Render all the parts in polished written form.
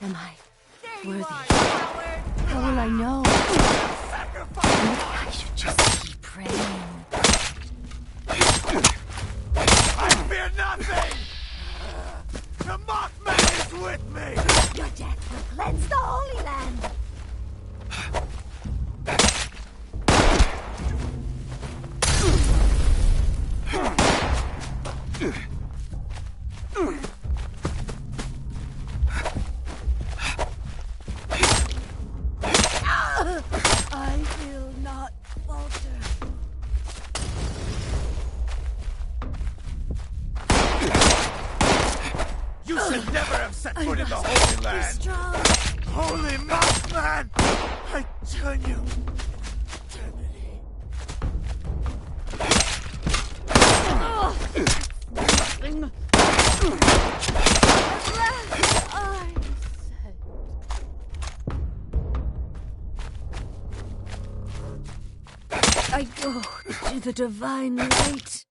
Am I worthy? You are, coward. How will I know? Maybe I should just keep praying. I fear nothing! The Mothman is with me! Your death will cleanse the Holy Land. I will not falter. You should never have set foot in the Holy Be Land! strong. Holy Mothman! I turn you eternity. Nothing. At last I said. I go to the divine light.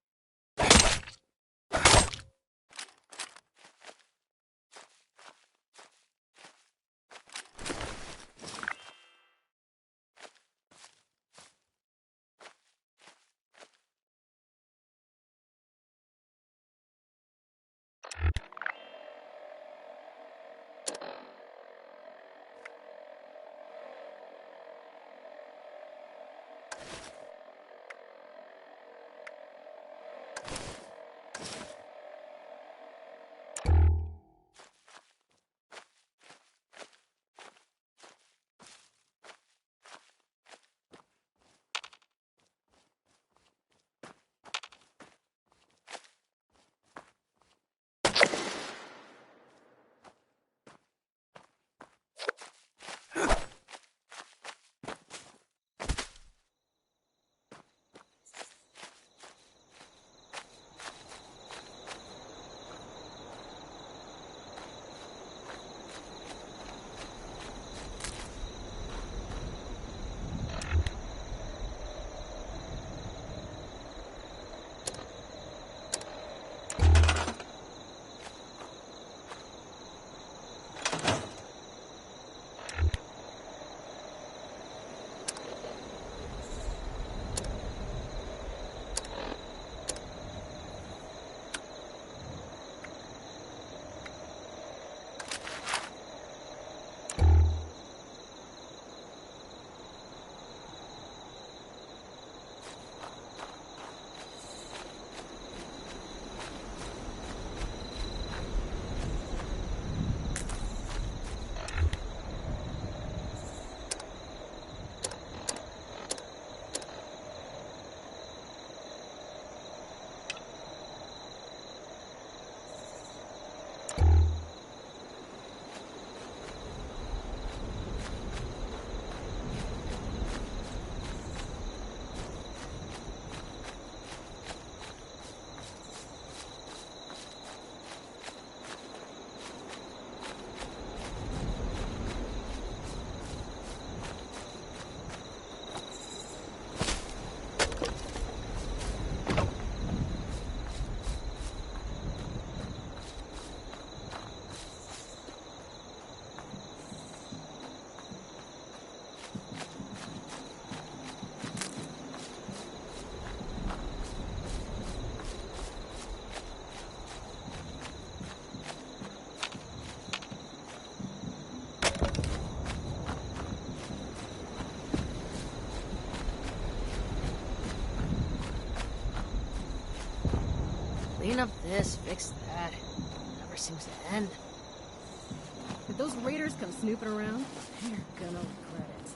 Clean up this, fix that. Never seems to end. If those raiders come snooping around, you're gonna regret it.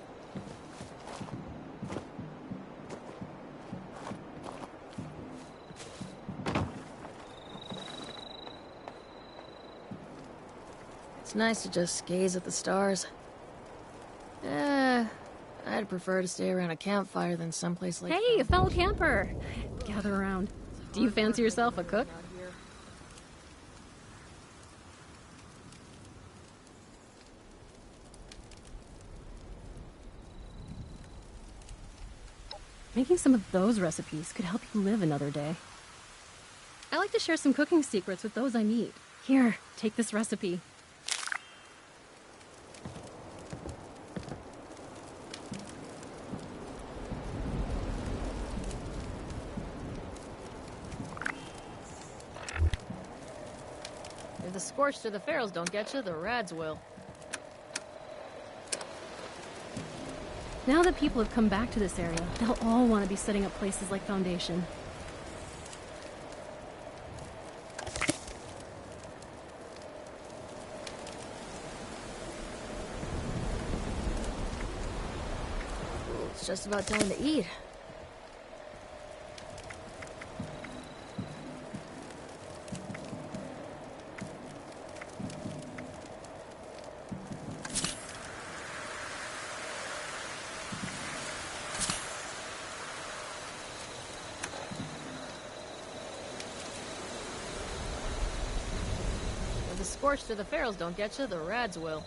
It's nice to just gaze at the stars. I'd prefer to stay around a campfire than someplace like... Hey, a fellow camper! Gather around. Do you fancy yourself a cook? Making some of those recipes could help you live another day. I like to share some cooking secrets with those I meet. Here, take this recipe. the scorched or the ferals don't get you, the rads will. Now that people have come back to this area, they'll all want to be setting up places like Foundation. It's just about time to eat. If the scorched or the ferals don't get you, the rads will.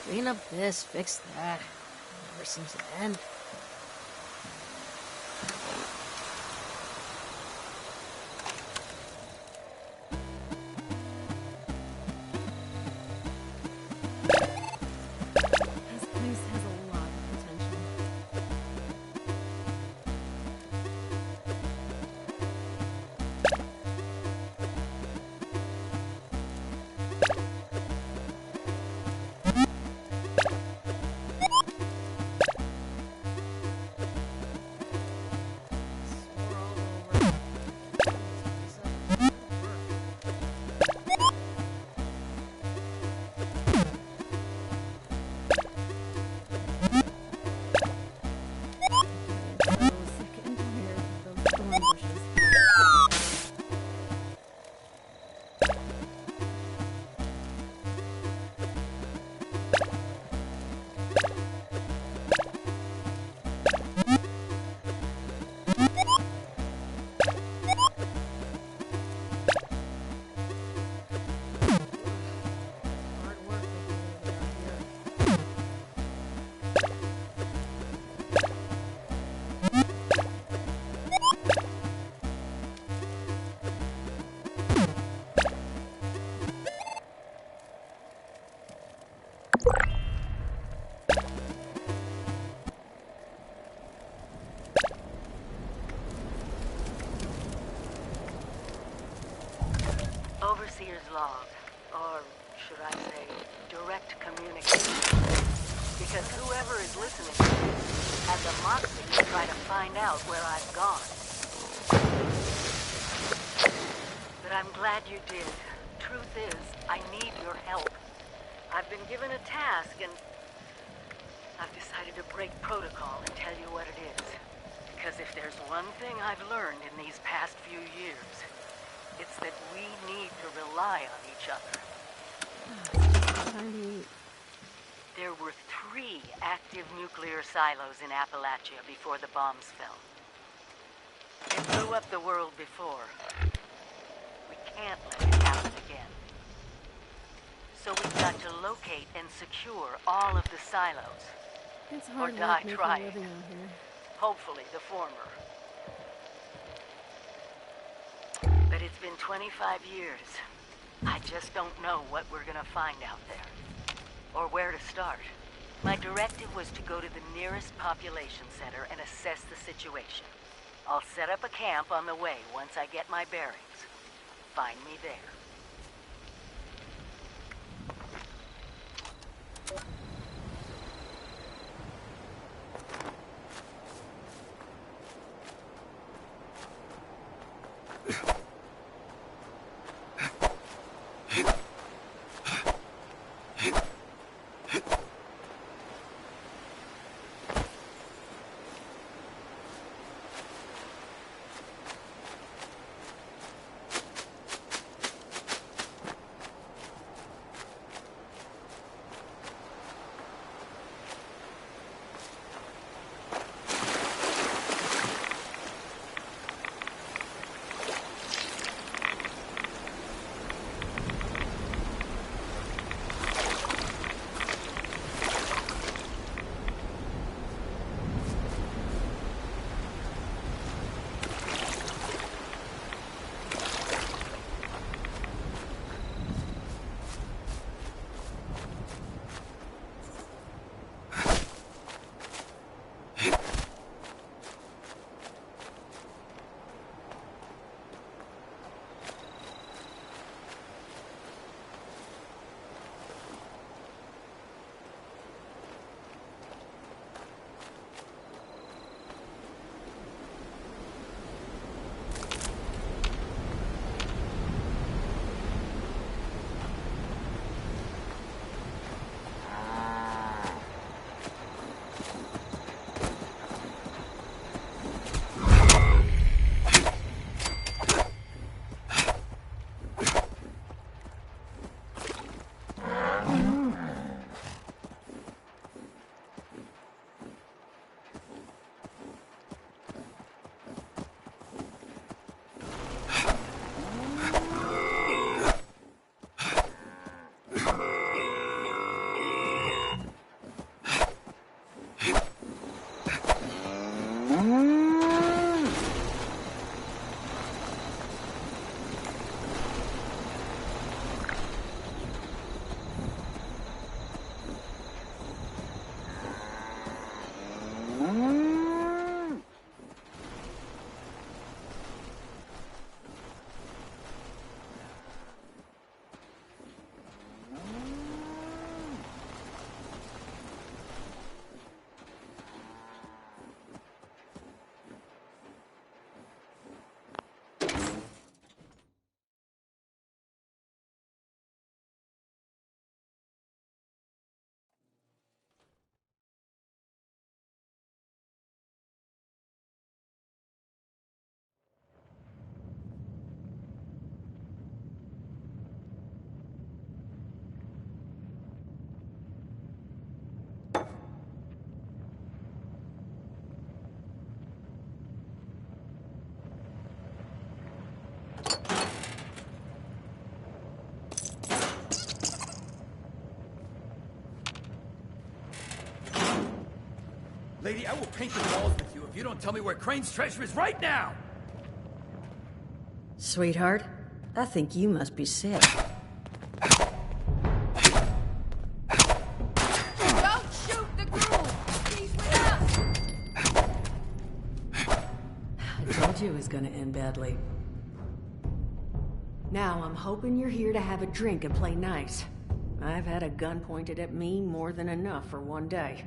Clean up this, fix that. Never seems to end. This place has a lot of potential. Overseer's log, or should I say, direct communication. Because whoever is listening to this had the moxie to try to find out where I've gone. But I'm glad you did. Truth is, I need your help. I've been given a task and I've decided to break protocol and tell you what it is. Because if there's one thing I've learned in these past few years, it's that we need to rely on each other. There were 3 active nuclear silos in Appalachia before the bombs fell. It blew up the world before. We can't let it happen again. So we've got to locate and secure all of the silos. It's hard Or die work making a trying. living out here. Hopefully the former. But it's been 25 years. I just don't know what we're gonna find out there. Or where to start. My directive was to go to the nearest population center and assess the situation. I'll set up a camp on the way once I get my bearings. Find me there. lady, I will paint the walls with you if you don't tell me where Crane's treasure is right now! Sweetheart, I think you must be sick. Don't shoot the groom! He's with us! I told you it was gonna end badly. Now I'm hoping you're here to have a drink and play nice. I've had a gun pointed at me more than enough for one day.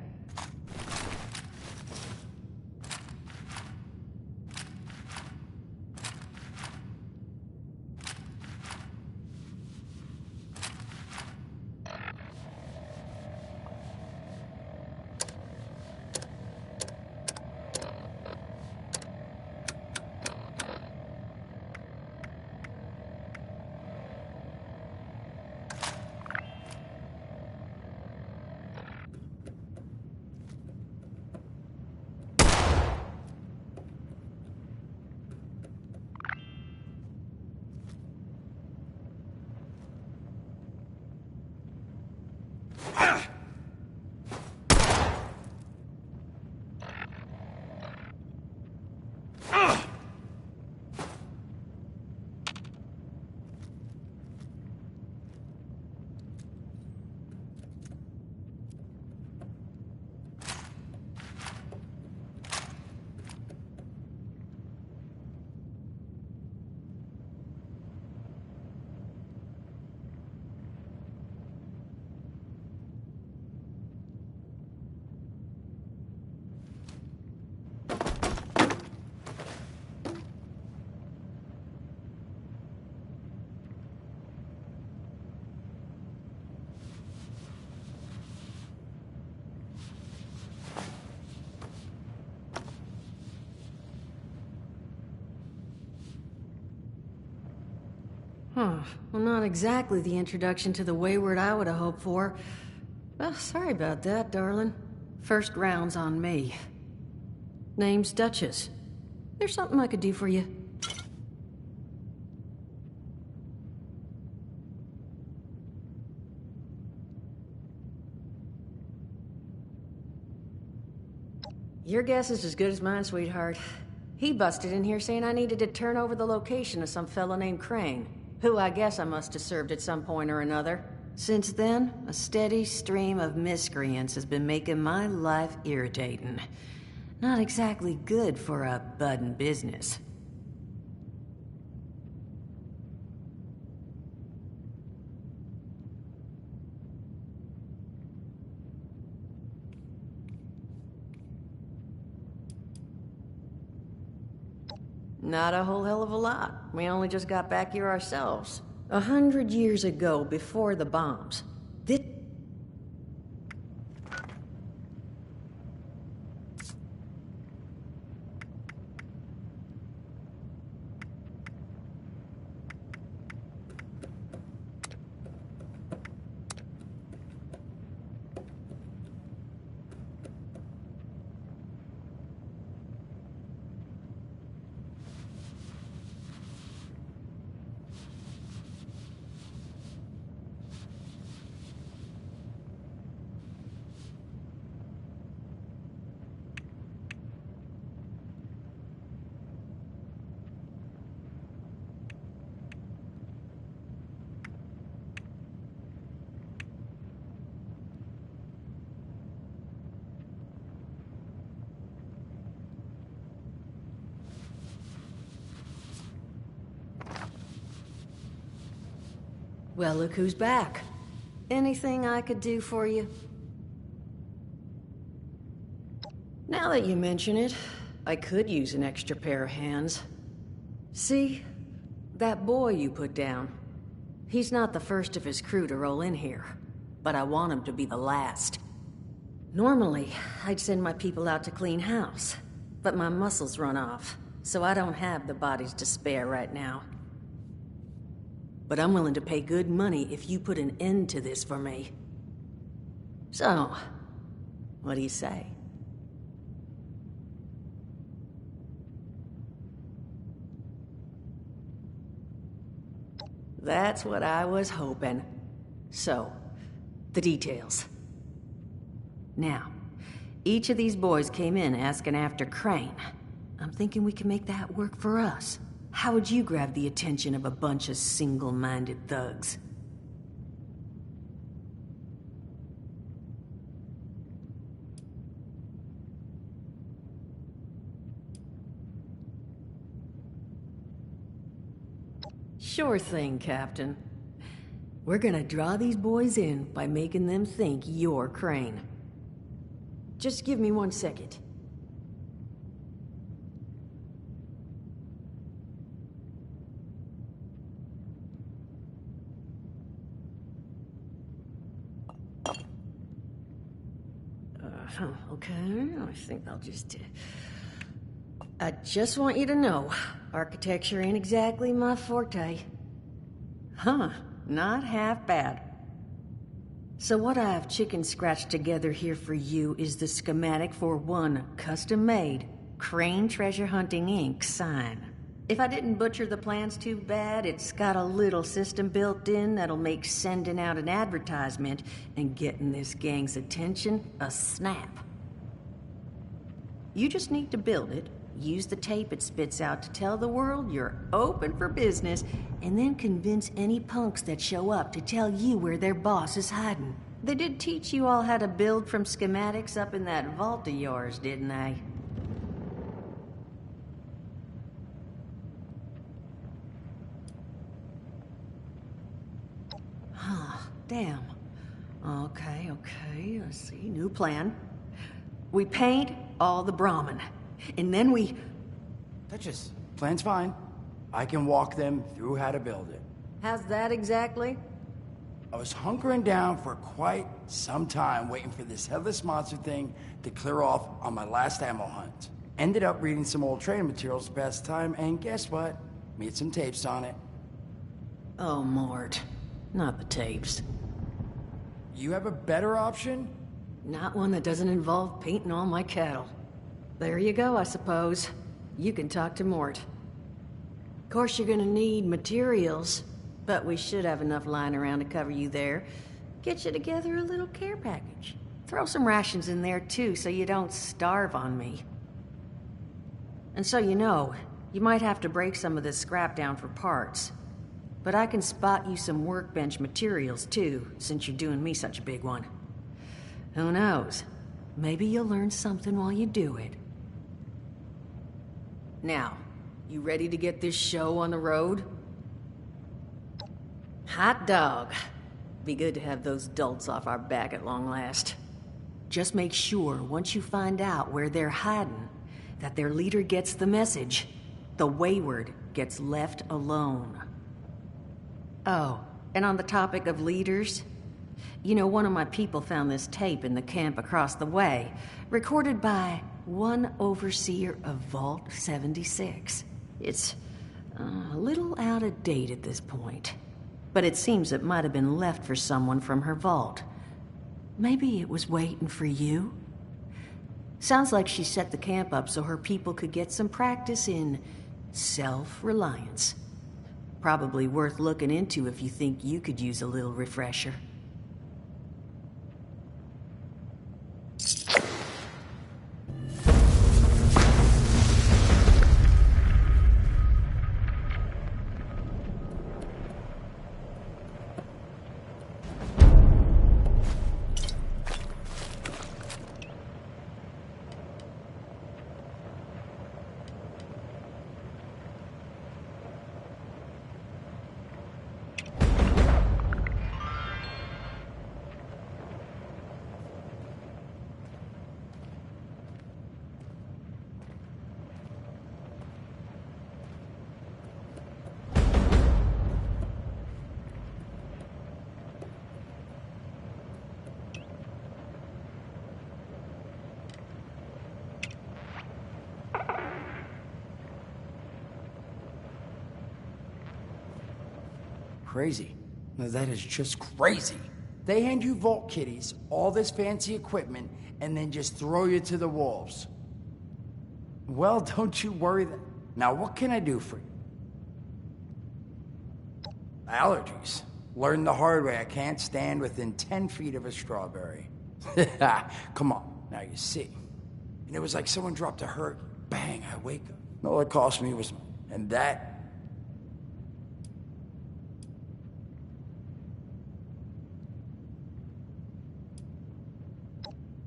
Well, not exactly the introduction to the wayward I would have hoped for. Well, sorry about that, darling. First round's on me. Name's Duchess. There's something I could do for you. Your guess is as good as mine, sweetheart. He busted in here saying I needed to turn over the location of some fellow named Crane, who I guess I must have served at some point or another. Since then, a steady stream of miscreants has been making my life irritating. Not exactly good for a budding business. Not a whole hell of a lot. We only just got back here ourselves. 100 years ago, before the bombs. Well, look who's back. Anything I could do for you? Now that you mention it, I could use an extra pair of hands. See? That boy you put down. He's not the first of his crew to roll in here, but I want him to be the last. Normally, I'd send my people out to clean house, but my muscles run off, so I don't have the bodies to spare right now. But I'm willing to pay good money if you put an end to this for me. So, what do you say? That's what I was hoping. So, the details. Now, Each of these boys came in asking after Crane. I'm thinking we can make that work for us. How would you grab the attention of a bunch of single-minded thugs? Sure thing, Captain. We're gonna draw these boys in by making them think you're Crane. Just give me 1 second. Okay, I think I'll just... I just want you to know, architecture ain't exactly my forte. Huh, not half bad. So what I've chicken scratched together here for you is the schematic for one custom-made Crane Treasure Hunting Inc. sign. If I didn't butcher the plans too bad, it's got a little system built in that'll make sending out an advertisement and getting this gang's attention a snap. You just need to build it, use the tape it spits out to tell the world you're open for business, and then convince any punks that show up to tell you where their boss is hiding. They did teach you all how to build from schematics up in that vault of yours, didn't they? Damn. Okay. Let's see. New plan. We paint all the Brahmin. And then we... Duchess, plan's fine. I can walk them through how to build it. How's that exactly? I was hunkering down for quite some time waiting for this headless monster thing to clear off on my last ammo hunt. Ended up reading some old training materials the past time, and guess what? Made some tapes on it. Oh, Mort. Not the tapes. You have a better option? Not one that doesn't involve painting all my cattle. There you go, I suppose. You can talk to Mort. Of course, you're gonna need materials, but we should have enough lying around to cover you there. Get you together a little care package. Throw some rations in there, too, so you don't starve on me. And so you know, you might have to break some of this scrap down for parts. But I can spot you some workbench materials, too, since you're doing me such a big one. Who knows? Maybe you'll learn something while you do it. Now, you ready to get this show on the road? Hot dog. Be good to have those dolts off our back at long last. Just make sure, once you find out where they're hiding, that their leader gets the message. The wayward gets left alone. Oh, and on the topic of leaders, you know, one of my people found this tape in the camp across the way, recorded by one overseer of Vault 76. It's a little out of date at this point, but it seems it might have been left for someone from her vault. Maybe it was waiting for you? Sounds like she set the camp up so her people could get some practice in self-reliance. Probably worth looking into if you think you could use a little refresher. Crazy. Now that is just crazy. They hand you vault kitties, all this fancy equipment, and then just throw you to the wolves. Well, don't you worry then. Now, what can I do for you? Allergies. Learned the hard way. I can't stand within 10 feet of a strawberry. Come on. Now you see. And it was like someone dropped a hurt. Bang, I wake up. All it cost me was... And that...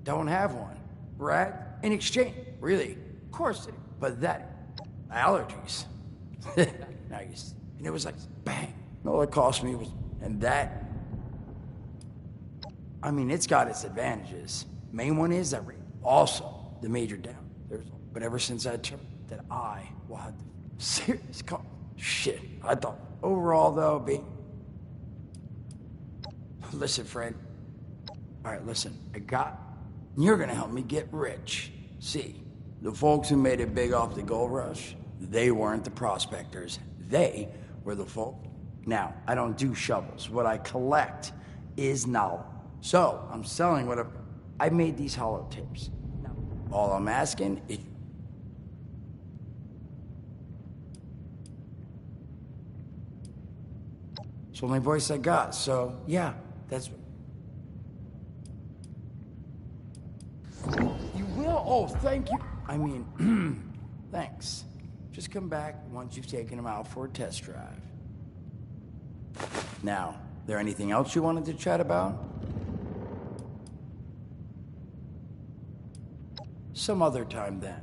Don't have one. Brad? In exchange. Really? Of course. But that... Allergies. Now you see. And it was like... Bang. All it cost me was... And that... I mean, it's got its advantages. Main one is that also the major down. But ever since I turned that I will have the serious shit. I thought overall though, listen, friend. All right, listen. You're gonna help me get rich. See, the folks who made it big off the gold rush, they weren't the prospectors. They were the folk. Now, I don't do shovels. What I collect is knowledge. So, I'm selling what I made these hollow tapes. Now, all I'm asking is... It's the only voice I got, so, yeah, that's... You will? Oh, thank you. I mean, thanks. Just come back once you've taken them out for a test drive. Now, there anything else you wanted to chat about? Some other time then.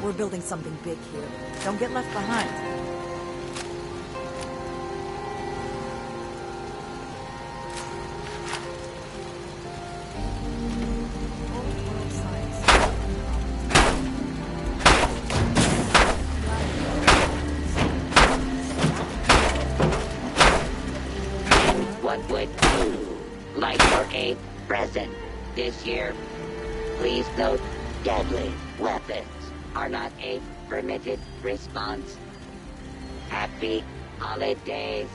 We're building something big here. Don't get left behind. What would you like for a present this year? Please note, deadly weapons are not a permitted response. Happy holidays.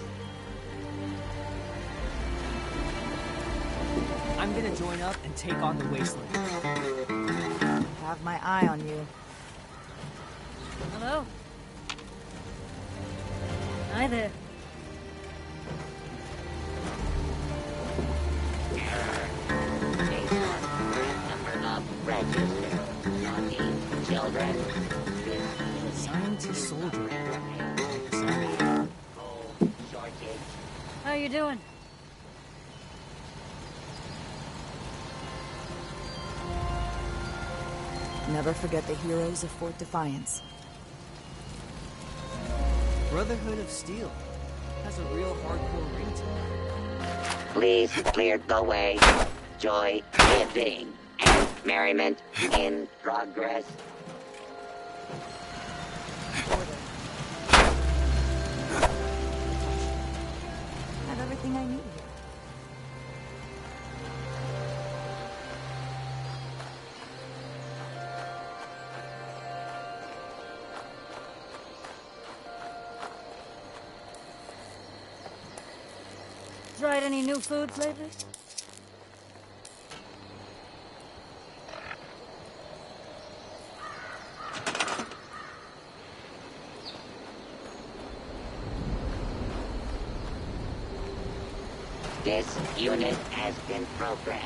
I'm gonna join up and take on the wasteland. Have my eye on you. Hello? Hi there. Number of register. Naughty children. Assigned to soldier. How you doing? Never forget the heroes of Fort Defiance. Brotherhood of Steel. Has a real hardcore ring to it. Please clear the way. Joy, giving, and merriment in progress. Have everything I need here. Tried any new foods lately? This unit has been programmed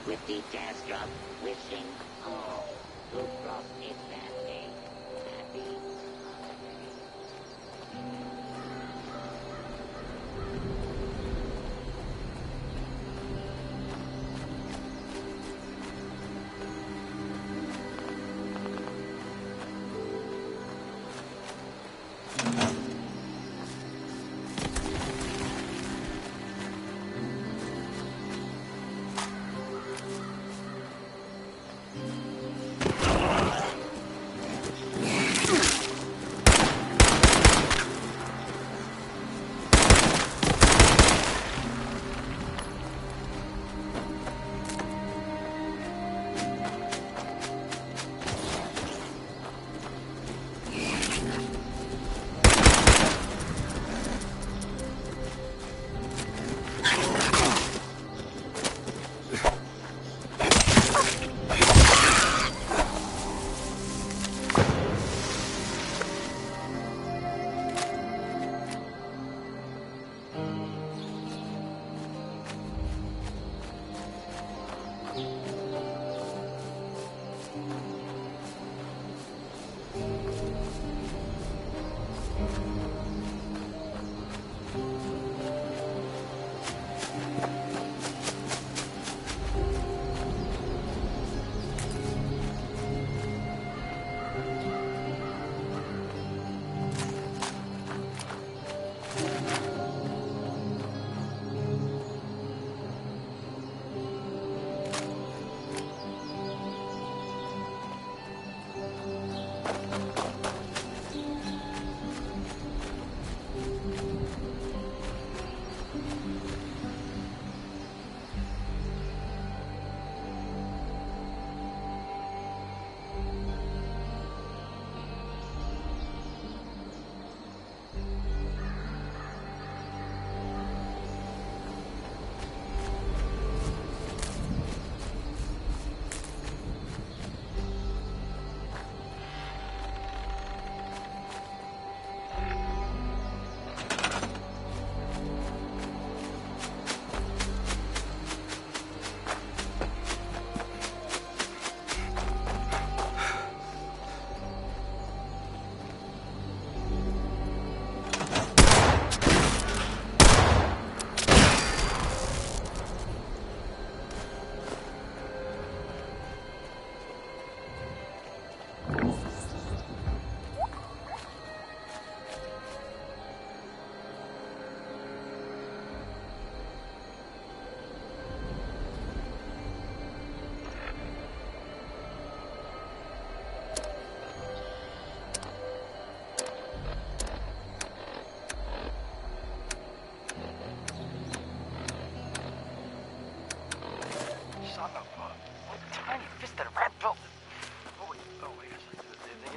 with the task of wishing all who cross its path a happy holiday.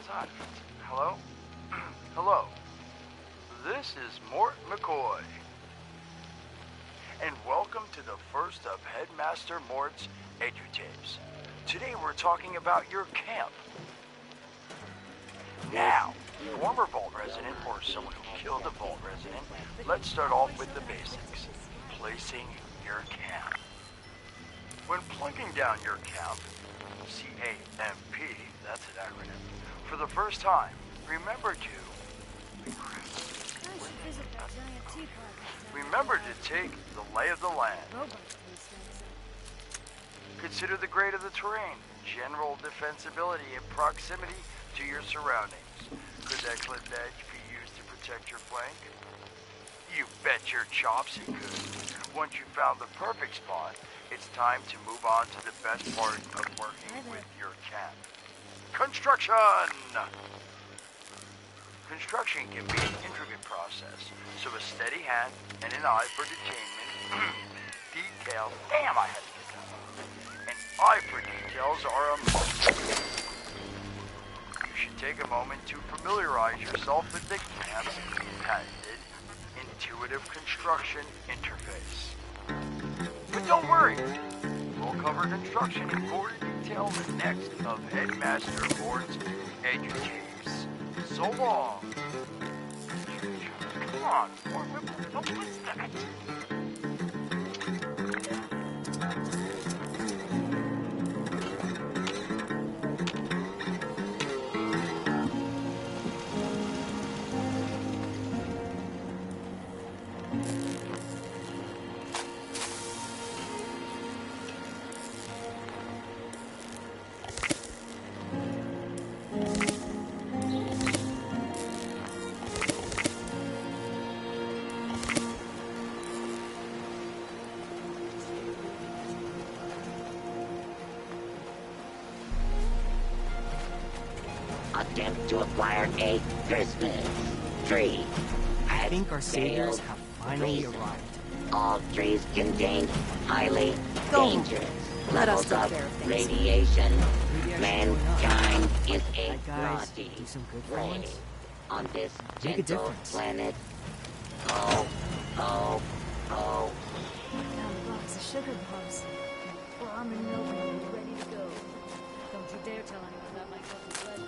that? Hello? Hello. This is Mort McCoy. And welcome to the first of Headmaster Mort's EduTapes. Today we're talking about your camp. Now, former Vault resident or someone who killed a Vault resident, let's start off with the basics. Placing your camp. When plunking down your camp, C-A-M-P, that's an acronym, for the first time, remember to take the lay of the land. Consider the grade of the terrain, general defensibility, and proximity to your surroundings. Could that clipped edge be used to protect your flank? You bet your chops it could. Once you found the perfect spot, it's time to move on to the best part of working with your camp. Construction! Construction can be an intricate process, so a steady hand and an eye for details. Damn, I had to get that one. An eye for details are a must. You should take a moment to familiarize yourself with the camp's patented intuitive construction interface. But don't worry, we'll cover construction in more detail in the next of Headmaster Mort's EduTapes. So long. Come on, what's that? Attempt to acquire a Christmas tree. I think our saviors have finally arrived. All trees contain highly Go. dangerous Let us levels take of care of things. radiation. Maybe I should Mankind is a Right, guys, naughty do some good for prey once. on this Make a gentle difference. planet. Oh, oh, oh. Found a box of sugar bombs. Bomb and milk ready to go. Don't you dare tell anyone about my cousin's legend.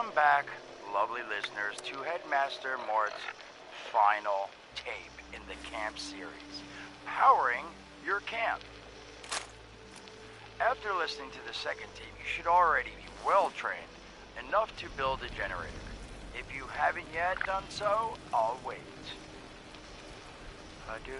Welcome back, lovely listeners, to Headmaster Mort's final tape in the camp series, powering your camp. After listening to the second tape, you should already be well trained, enough to build a generator. If you haven't yet done so, I'll wait. Adieu.